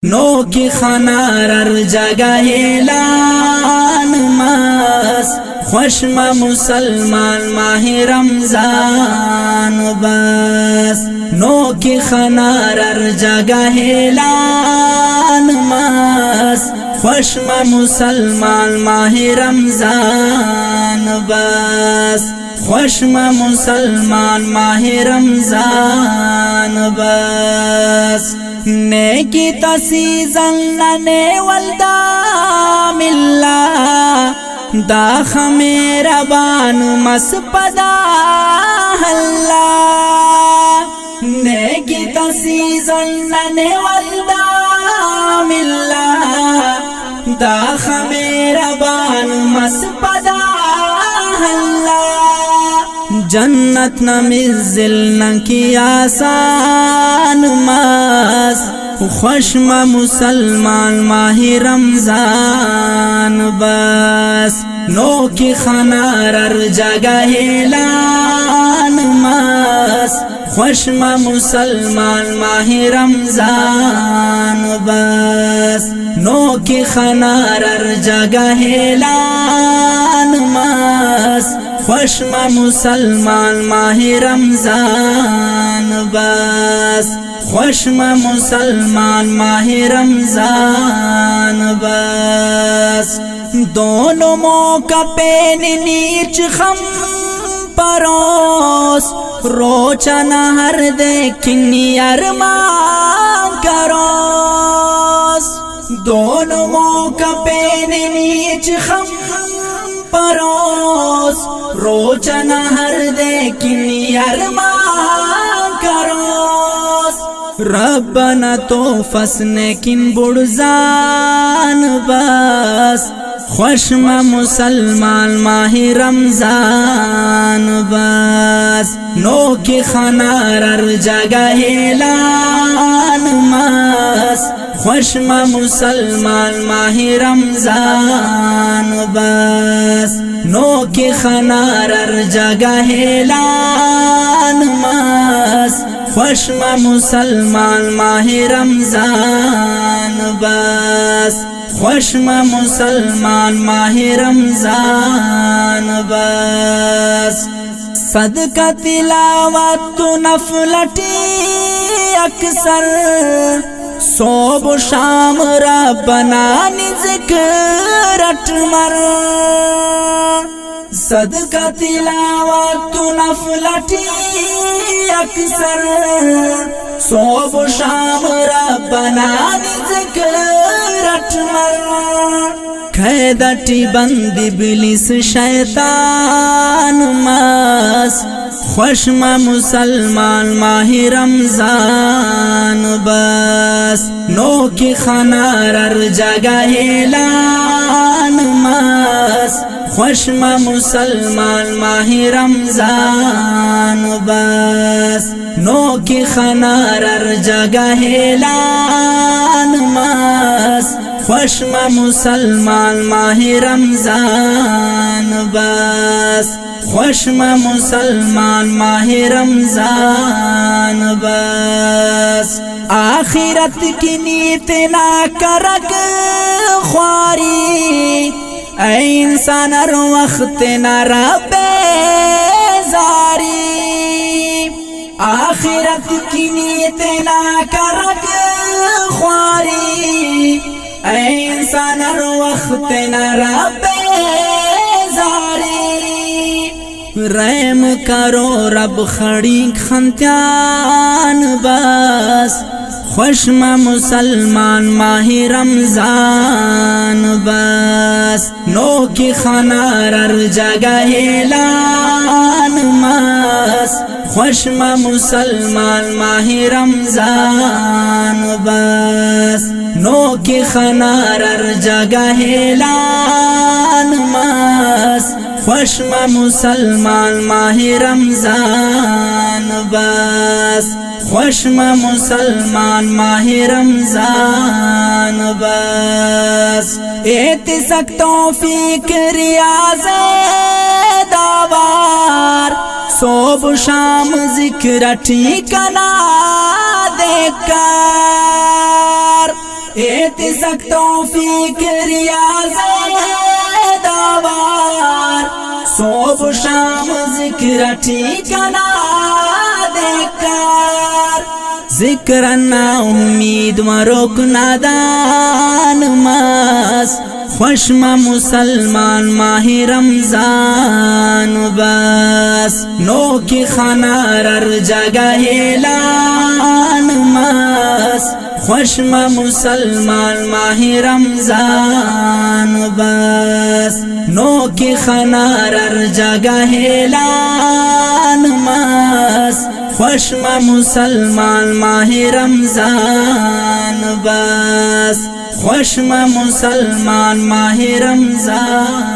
No की खनारर जगह ऐलान मस खुशमा मुसलमान माह रमजान बस। नो की खनारर जगह ऐलान मस खुशमा मुसलमान माह रमजान बस। खुशमा मुसलमान माह रमजान बस। नेकी तसीजन ने वल्दा मिल्ला दा खमेरा बानु मसपदा हल्ला। नेकी तसीजन ने वल्दा मिल्ला दा खमेरा बानु मसपदा हल्ला। जन्नत न मिज़िल न की आसान मस खुशमा मुसलमान माह रमजान बस। नो की खनारर जगह ऐलान मस खुशमा मुसलमान माह रमजान बस। नो की खनारर जगह ऐलान मस खुशमा मुसलमान माह रमजान बस। खुशमा मुसलमान माह रमजान बस। दोनों मौका पे नीच खम परोस रोचना हर देखनी अरमान करोस। दोनों मौका पे नीच खम परोस रोचना हर देखनी अरमान करोस। रब्बना तो फसने किन बुड़जान बस खुशमा मुसलमान माह रमजान बस। नो की खनारर जगह ऐलान मस खुशमा मुसलमान माह रमजान बस। नो की खनारर जगह ऐलान मस खुशमा मुसलमान माह रमजान बस। खुशमा मुसलमान माह रमजान बस। सदका तिलावत तो नफलटी अक्सर सोब शाम रब्बना जिक्र अटमर। सदका तिलावत तो नफलटी अक्सर सोब शाम रब्बना जिक्र अटमर। खैदटी बंद इब्लिस शैतान मस खुशमा मुसलमान माह रमजान बस। नो की खनारर जगह ऐलान मस खुशमा मुसलमान माह रमजान बस। नो की खनारर जगह ऐलान मस खुशमा मुसलमान माह रमजान बस। खुशमा मुसलमान माह रमजान बस। आखिरत की नीत ना करक ख्वारी ऐ इंसान हर वक्त न रबेजारी। आखिरत की नीत ना करक ख्वारी ऐ इंसान हर वक्त न रबेजारी। रहम करो रब खड़ी खंत्यान बस खुशमा मुसलमान माह रमजान बस। नो की खनारर जगह ऐलान मस खुशमा मुसलमान माह रमजान बस। नो की खनारर जगह ऐलान मस खुशमा मुसलमान माह रमजान बस। खुशमा मुसलमान माह रमजान बस। एति तौफीक रियाज़ दावार सोब शाम जिक्र ठिकाना देकर एतिसक तौफीक रियाज़त दावार सोब शाम जिक्र ठिकाना देकर जिक्र ना उम्मीद मरोक नादान मस खुशमा मुसलमान माह रमजान बस नो की खनारर जगह ऐलान मस खुशमा मुसलमान माह रमजान बस नो की खनारर जगह ऐलान मस खुशमा मुसलमान माह रमजान बस खुशमा मुसलमान माह रमजान।